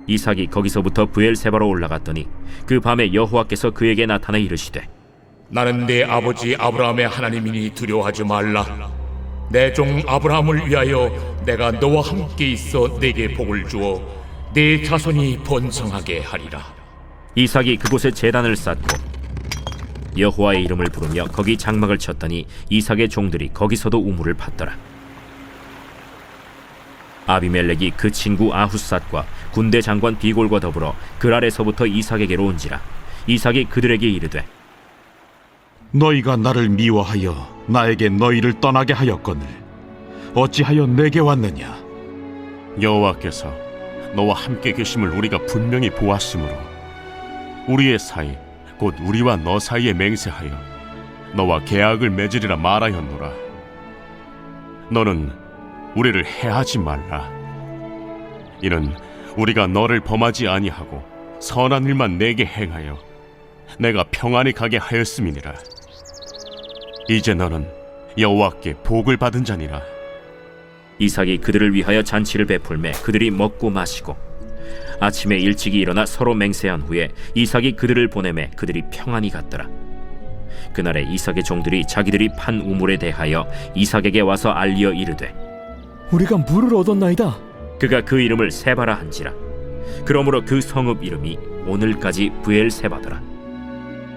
이삭이 거기서부터 브엘세바로 올라갔더니 그 밤에 여호와께서 그에게 나타나 이르시되 나는 내 아버지 아브라함의 하나님이니 두려워하지 말라. 내 종 아브라함을 위하여 내가 너와 함께 있어 내게 복을 주어 내 자손이 번성하게 하리라. 이삭이 그곳에 제단을 쌓고 여호와의 이름을 부르며 거기 장막을 쳤더니 이삭의 종들이 거기서도 우물을 팠더라. 아비멜렉이 그 친구 아후삿과 군대 장관 비골과 더불어 그랄에서부터 이삭에게로 온지라. 이삭이 그들에게 이르되 너희가 나를 미워하여 나에게 너희를 떠나게 하였거늘 어찌하여 내게 왔느냐? 여호와께서 너와 함께 계심을 우리가 분명히 보았으므로 우리의 사이 곧 우리와 너 사이에 맹세하여 너와 계약을 맺으리라 말하였노라. 너는 우리를 해하지 말라. 이는 우리가 너를 범하지 아니하고 선한 일만 내게 행하여 내가 평안히 가게 하였음이니라. 이제 너는 여호와께 복을 받은 자니라. 이삭이 그들을 위하여 잔치를 베풀매 그들이 먹고 마시고 아침에 일찍이 일어나 서로 맹세한 후에 이삭이 그들을 보내매 그들이 평안히 갔더라. 그날에 이삭의 종들이 자기들이 판 우물에 대하여 이삭에게 와서 알리어 이르되 우리가 물을 얻었나이다. 그가 그 이름을 세바라 한지라. 그러므로 그 성읍 이름이 오늘까지 브엘세바더라.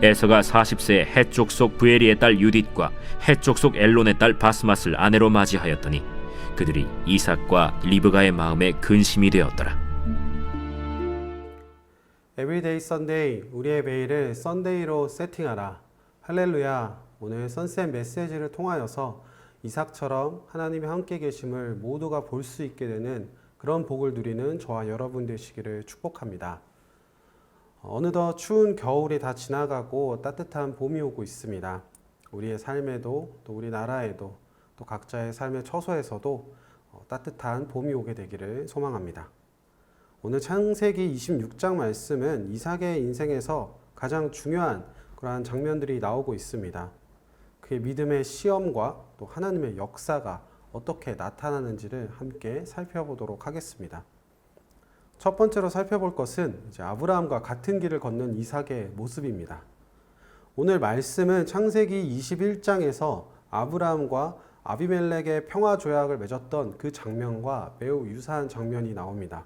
에서가 40세에 해쪽 속 브에리의 딸 유딧과 해쪽 속 엘론의 딸 바스맛을 아내로 맞이하였더니 그들이 이삭과 리브가의 마음에 근심이 되었더라. 에브리데이 썬데이, 우리의 매일을 썬데이로 세팅하라. 할렐루야. 오늘 선셋 메시지를 통하여서 이삭처럼 하나님이 함께 계심을 모두가 볼 수 있게 되는 그런 복을 누리는 저와 여러분 되시기를 축복합니다. 어느덧 추운 겨울이 다 지나가고 따뜻한 봄이 오고 있습니다. 우리의 삶에도 또 우리 나라에도 또 각자의 삶의 처소에서도 따뜻한 봄이 오게 되기를 소망합니다. 오늘 창세기 26장 말씀은 이삭의 인생에서 가장 중요한 그러한 장면들이 나오고 있습니다. 그의 믿음의 시험과 또 하나님의 역사가 어떻게 나타나는지를 함께 살펴보도록 하겠습니다. 첫 번째로 살펴볼 것은 이제 아브라함과 같은 길을 걷는 이삭의 모습입니다. 오늘 말씀은 창세기 21장에서 아브라함과 아비멜렉의 평화 조약을 맺었던 그 장면과 매우 유사한 장면이 나옵니다.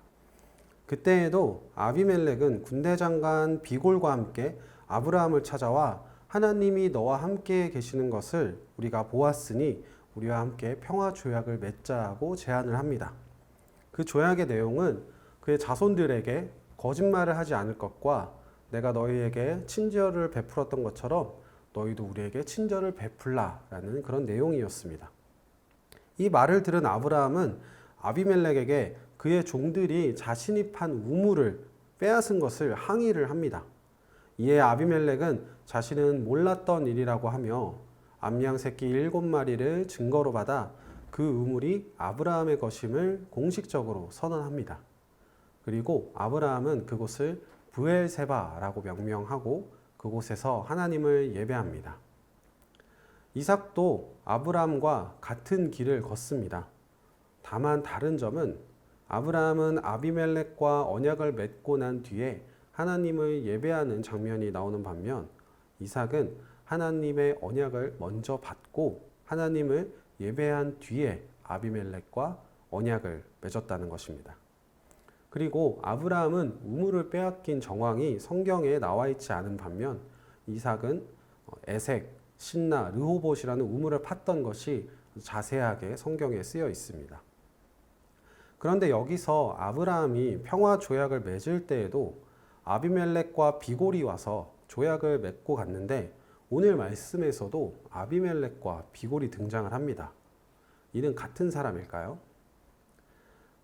그때에도 아비멜렉은 군대 장관 비골과 함께 아브라함을 찾아와 하나님이 너와 함께 계시는 것을 우리가 보았으니 우리와 함께 평화 조약을 맺자고 제안을 합니다. 그 조약의 내용은 그의 자손들에게 거짓말을 하지 않을 것과 내가 너희에게 친절을 베풀었던 것처럼 너희도 우리에게 친절을 베풀라라는 그런 내용이었습니다. 이 말을 들은 아브라함은 아비멜렉에게 그의 종들이 자신이 판 우물을 빼앗은 것을 항의를 합니다. 이에 아비멜렉은 자신은 몰랐던 일이라고 하며 암양 새끼 7마리를 증거로 받아 그 우물이 아브라함의 것임을 공식적으로 선언합니다. 그리고 아브라함은 그곳을 브엘세바라고 명명하고 그곳에서 하나님을 예배합니다. 이삭도 아브라함과 같은 길을 걷습니다. 다만 다른 점은 아브라함은 아비멜렉과 언약을 맺고 난 뒤에 하나님을 예배하는 장면이 나오는 반면 이삭은 하나님의 언약을 먼저 받고 하나님을 예배한 뒤에 아비멜렉과 언약을 맺었다는 것입니다. 그리고 아브라함은 우물을 빼앗긴 정황이 성경에 나와 있지 않은 반면 이삭은 에색, 신나, 르호봇이라는 우물을 팠던 것이 자세하게 성경에 쓰여 있습니다. 그런데 여기서 아브라함이 평화 조약을 맺을 때에도 아비멜렉과 비골이 와서 조약을 맺고 갔는데 오늘 말씀에서도 아비멜렉과 비골이 등장을 합니다. 이는 같은 사람일까요?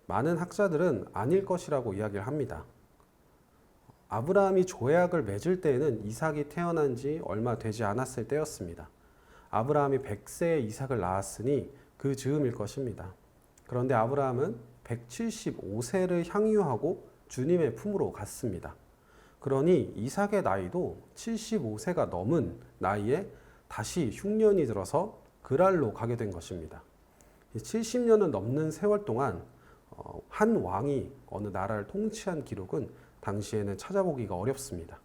많은 학자들은 아닐 것이라고 이야기를 합니다. 아브라함이 조약을 맺을 때에는 이삭이 태어난 지 얼마 되지 않았을 때였습니다. 아브라함이 100세에 이삭을 낳았으니 그 즈음일 것입니다. 그런데 아브라함은 175세를 향유하고 주님의 품으로 갔습니다. 그러니 이삭의 나이도 75세가 넘은 나이에 다시 흉년이 들어서 그랄로 가게 된 것입니다. 70년을 넘는 세월 동안 한 왕이 어느 나라를 통치한 기록은 당시에는 찾아보기가 어렵습니다.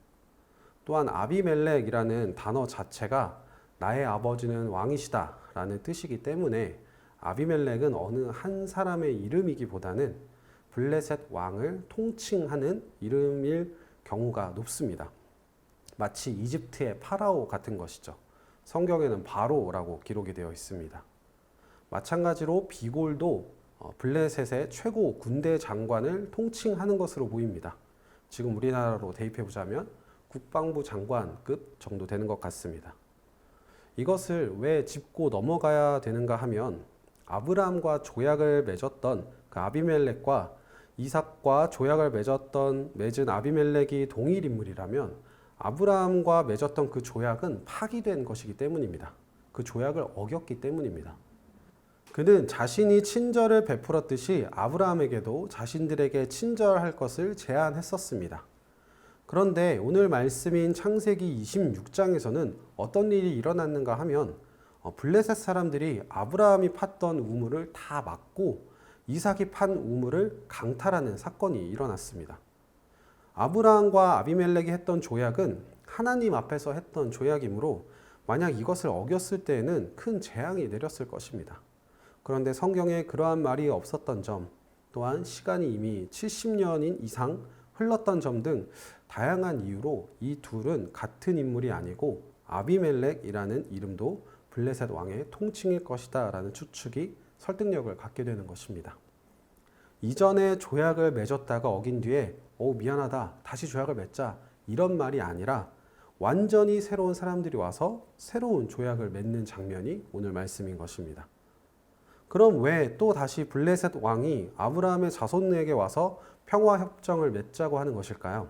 또한 아비멜렉이라는 단어 자체가 나의 아버지는 왕이시다 라는 뜻이기 때문에 아비멜렉은 어느 한 사람의 이름이기보다는 블레셋 왕을 통칭하는 이름일 경우가 높습니다. 마치 이집트의 파라오 같은 것이죠. 성경에는 바로라고 기록이 되어 있습니다. 마찬가지로 비골도 블레셋의 최고 군대 장관을 통칭하는 것으로 보입니다. 지금 우리나라로 대입해 보자면 국방부 장관급 정도 되는 것 같습니다. 이것을 왜 짚고 넘어가야 되는가 하면 아브라함과 조약을 맺었던 그 아비멜렉과 이삭과 조약을 맺은 아비멜렉이 동일 인물이라면 아브라함과 맺었던 그 조약은 파기된 것이기 때문입니다. 그 조약을 어겼기 때문입니다. 그는 자신이 친절을 베풀었듯이 아브라함에게도 자신들에게 친절할 것을 제안했었습니다. 그런데 오늘 말씀인 창세기 26장에서는 어떤 일이 일어났는가 하면 블레셋 사람들이 아브라함이 팠던 우물을 다 막고 이삭이 판 우물을 강탈하는 사건이 일어났습니다. 아브라함과 아비멜렉이 했던 조약은 하나님 앞에서 했던 조약이므로 만약 이것을 어겼을 때에는 큰 재앙이 내렸을 것입니다. 그런데 성경에 그러한 말이 없었던 점, 또한 시간이 이미 70년인 이상 흘렀던 점 등 다양한 이유로 이 둘은 같은 인물이 아니고 아비멜렉이라는 이름도 블레셋 왕의 통칭일 것이다 라는 추측이 설득력을 갖게 되는 것입니다. 이전에 조약을 맺었다가 어긴 뒤에 미안하다 다시 조약을 맺자 이런 말이 아니라 완전히 새로운 사람들이 와서 새로운 조약을 맺는 장면이 오늘 말씀인 것입니다. 그럼 왜 또 다시 블레셋 왕이 아브라함의 자손에게 와서 평화협정을 맺자고 하는 것일까요?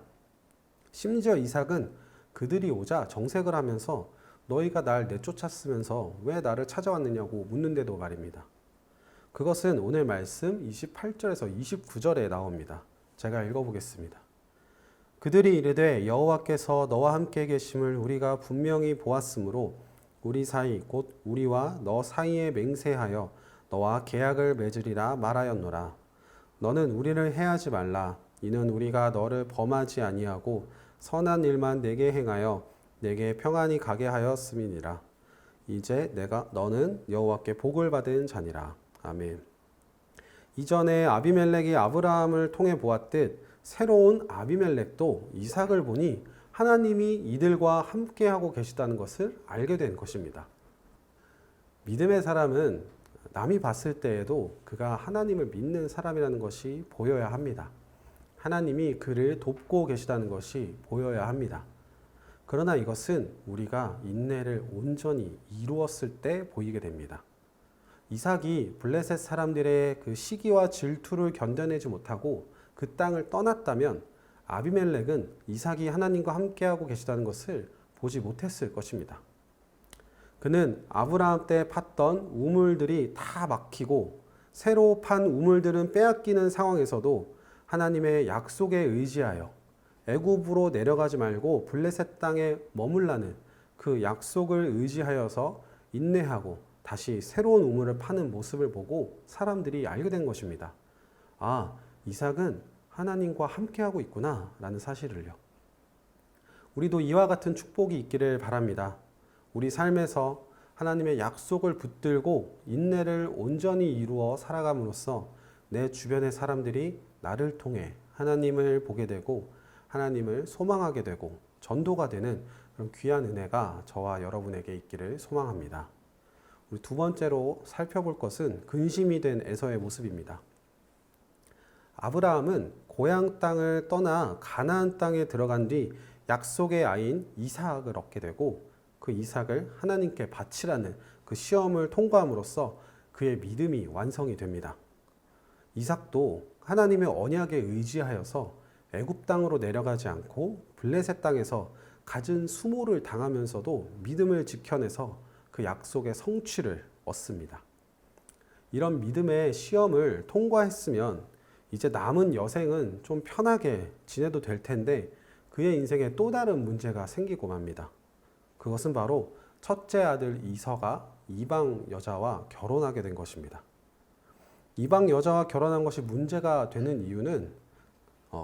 심지어 이삭은 그들이 오자 정색을 하면서 너희가 날 내쫓았으면서 왜 나를 찾아왔느냐고 묻는데도 말입니다. 그것은 오늘 말씀 28절에서 29절에 나옵니다. 제가 읽어보겠습니다. 그들이 이르되 여호와께서 너와 함께 계심을 우리가 분명히 보았으므로 우리 사이 곧 우리와 너 사이에 맹세하여 너와 계약을 맺으리라 말하였노라. 너는 우리를 해하지 말라. 이는 우리가 너를 범하지 아니하고 선한 일만 내게 행하여 내게 평안히 가게 하였음이니라. 이제 너는 여호와께 복을 받은 자니라. 아멘. 이전에 아비멜렉이 아브라함을 통해 보았듯 새로운 아비멜렉도 이삭을 보니 하나님이 이들과 함께하고 계시다는 것을 알게 된 것입니다. 믿음의 사람은 남이 봤을 때에도 그가 하나님을 믿는 사람이라는 것이 보여야 합니다. 하나님이 그를 돕고 계시다는 것이 보여야 합니다. 그러나 이것은 우리가 인내를 온전히 이루었을 때 보이게 됩니다. 이삭이 블레셋 사람들의 그 시기와 질투를 견뎌내지 못하고 그 땅을 떠났다면 아비멜렉은 이삭이 하나님과 함께하고 계시다는 것을 보지 못했을 것입니다. 그는 아브라함 때 팠던 우물들이 다 막히고 새로 판 우물들은 빼앗기는 상황에서도 하나님의 약속에 의지하여 애굽으로 내려가지 말고 블레셋 땅에 머물라는 그 약속을 의지하여서 인내하고 다시 새로운 우물을 파는 모습을 보고 사람들이 알게 된 것입니다. 아, 이삭은 하나님과 함께하고 있구나 라는 사실을요. 우리도 이와 같은 축복이 있기를 바랍니다. 우리 삶에서 하나님의 약속을 붙들고 인내를 온전히 이루어 살아감으로써 내 주변의 사람들이 나를 통해 하나님을 보게 되고 하나님을 소망하게 되고 전도가 되는 그런 귀한 은혜가 저와 여러분에게 있기를 소망합니다. 우리 두 번째로 살펴볼 것은 근심이 된 에서의 모습입니다. 아브라함은 고향 땅을 떠나 가나안 땅에 들어간 뒤 약속의 아이인 이삭을 얻게 되고 그 이삭을 하나님께 바치라는 그 시험을 통과함으로써 그의 믿음이 완성이 됩니다. 이삭도 하나님의 언약에 의지하여서 애굽 땅으로 내려가지 않고 블레셋 땅에서 갖은 수모를 당하면서도 믿음을 지켜내서 그 약속의 성취를 얻습니다. 이런 믿음의 시험을 통과했으면 이제 남은 여생은 좀 편하게 지내도 될 텐데 그의 인생에 또 다른 문제가 생기고 맙니다. 그것은 바로 첫째 아들 이서가 이방 여자와 결혼하게 된 것입니다. 이방 여자와 결혼한 것이 문제가 되는 이유는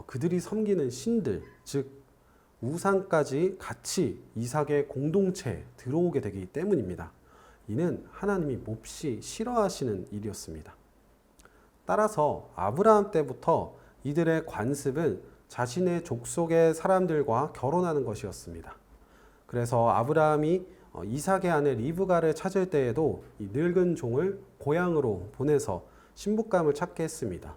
그들이 섬기는 신들, 즉 우상까지 같이 이삭의 공동체에 들어오게 되기 때문입니다. 이는 하나님이 몹시 싫어하시는 일이었습니다. 따라서 아브라함 때부터 이들의 관습은 자신의 족속의 사람들과 결혼하는 것이었습니다. 그래서 아브라함이 이삭의 아내 리브가를 찾을 때에도 이 늙은 종을 고향으로 보내서 신부감을 찾게 했습니다.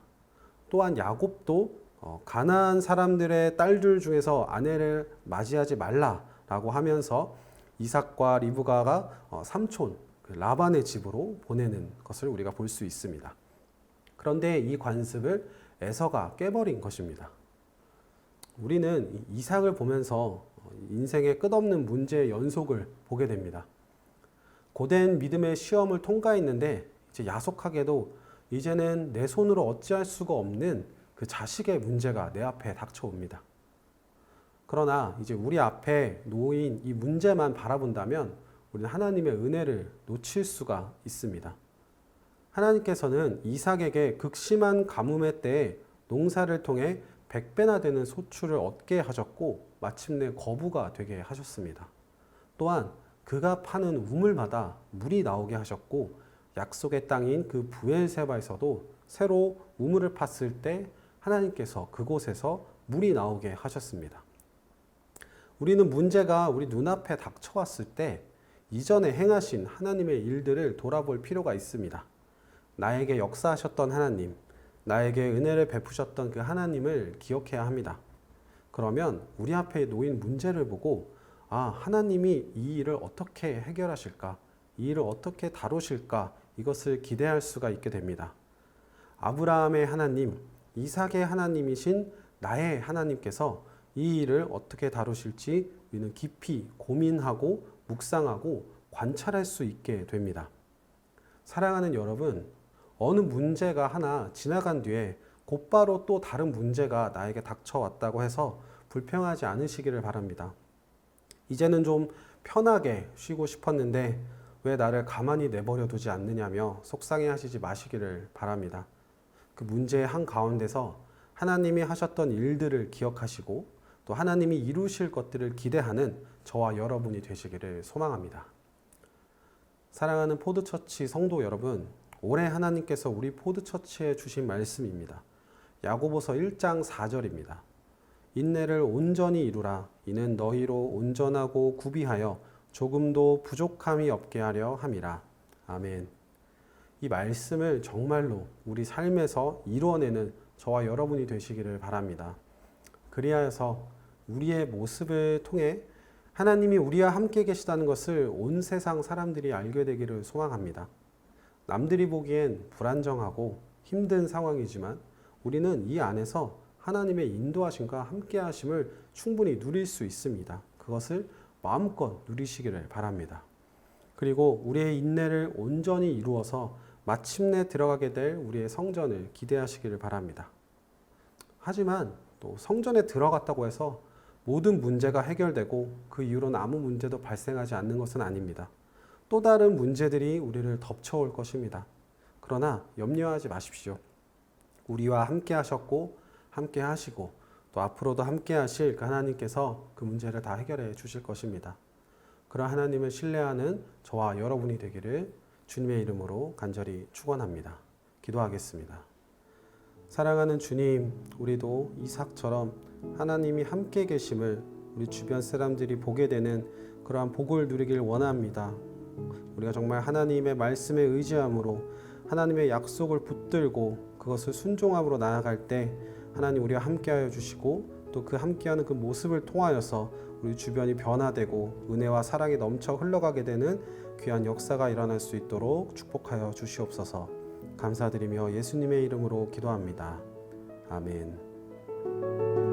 또한 야곱도 가나안 사람들의 딸들 중에서 아내를 맞이하지 말라라고 하면서 이삭과 리브가가 삼촌 라반의 집으로 보내는 것을 우리가 볼 수 있습니다. 그런데 이 관습을 에서가 깨버린 것입니다. 우리는 이삭을 보면서 인생의 끝없는 문제의 연속을 보게 됩니다. 고된 믿음의 시험을 통과했는데 이제 야속하게도 이제는 내 손으로 어찌할 수가 없는 그 자식의 문제가 내 앞에 닥쳐옵니다. 그러나 이제 우리 앞에 놓인 이 문제만 바라본다면 우리는 하나님의 은혜를 놓칠 수가 있습니다. 하나님께서는 이삭에게 극심한 가뭄의 때에 농사를 통해 100배나 되는 소출을 얻게 하셨고 마침내 거부가 되게 하셨습니다. 또한 그가 파는 우물마다 물이 나오게 하셨고 약속의 땅인 그 부엘세바에서도 새로 우물을 팠을 때 하나님께서 그곳에서 물이 나오게 하셨습니다. 우리는 문제가 우리 눈앞에 닥쳐왔을 때 이전에 행하신 하나님의 일들을 돌아볼 필요가 있습니다. 나에게 역사하셨던 하나님, 나에게 은혜를 베푸셨던 그 하나님을 기억해야 합니다. 그러면 우리 앞에 놓인 문제를 보고 하나님이 이 일을 어떻게 해결하실까? 이 일을 어떻게 다루실까? 이것을 기대할 수가 있게 됩니다. 아브라함의 하나님, 이삭의 하나님이신 나의 하나님께서 이 일을 어떻게 다루실지 우리는 깊이 고민하고 묵상하고 관찰할 수 있게 됩니다. 사랑하는 여러분, 어느 문제가 하나 지나간 뒤에 곧바로 또 다른 문제가 나에게 닥쳐왔다고 해서 불평하지 않으시기를 바랍니다. 이제는 좀 편하게 쉬고 싶었는데 왜 나를 가만히 내버려 두지 않느냐며 속상해 하시지 마시기를 바랍니다. 그 문제의 한가운데서 하나님이 하셨던 일들을 기억하시고 또 하나님이 이루실 것들을 기대하는 저와 여러분이 되시기를 소망합니다. 사랑하는 포드처치 성도 여러분, 올해 하나님께서 우리 포드처치에 주신 말씀입니다. 야고보서 1장 4절입니다. 인내를 온전히 이루라. 이는 너희로 온전하고 구비하여 조금도 부족함이 없게 하려 함이라. 아멘. 이 말씀을 정말로 우리 삶에서 이루어내는 저와 여러분이 되시기를 바랍니다. 그리하여서 우리의 모습을 통해 하나님이 우리와 함께 계시다는 것을 온 세상 사람들이 알게 되기를 소망합니다. 남들이 보기엔 불안정하고 힘든 상황이지만 우리는 이 안에서 하나님의 인도하심과 함께 하심을 충분히 누릴 수 있습니다. 그것을 마음껏 누리시기를 바랍니다. 그리고 우리의 인내를 온전히 이루어서 마침내 들어가게 될 우리의 성전을 기대하시기를 바랍니다. 하지만 또 성전에 들어갔다고 해서 모든 문제가 해결되고 그 이후로는 아무 문제도 발생하지 않는 것은 아닙니다. 또 다른 문제들이 우리를 덮쳐올 것입니다. 그러나 염려하지 마십시오. 우리와 함께 하셨고 함께 하시고 또 앞으로도 함께 하실 그 하나님께서 그 문제를 다 해결해 주실 것입니다. 그런 하나님을 신뢰하는 저와 여러분이 되기를 주님의 이름으로 간절히 축원합니다. 기도하겠습니다. 사랑하는 주님, 우리도 이삭처럼 하나님이 함께 계심을 우리 주변 사람들이 보게 되는 그러한 복을 누리길 원합니다. 우리가 정말 하나님의 말씀에 의지함으로 하나님의 약속을 붙들고 그것을 순종함으로 나아갈 때 하나님 우리와 함께하여 주시고 또 그 함께하는 그 모습을 통하여서 우리 주변이 변화되고 은혜와 사랑이 넘쳐 흘러가게 되는 귀한 역사가 일어날 수 있도록 축복하여 주시옵소서. 감사드리며 예수님의 이름으로 기도합니다. 아멘.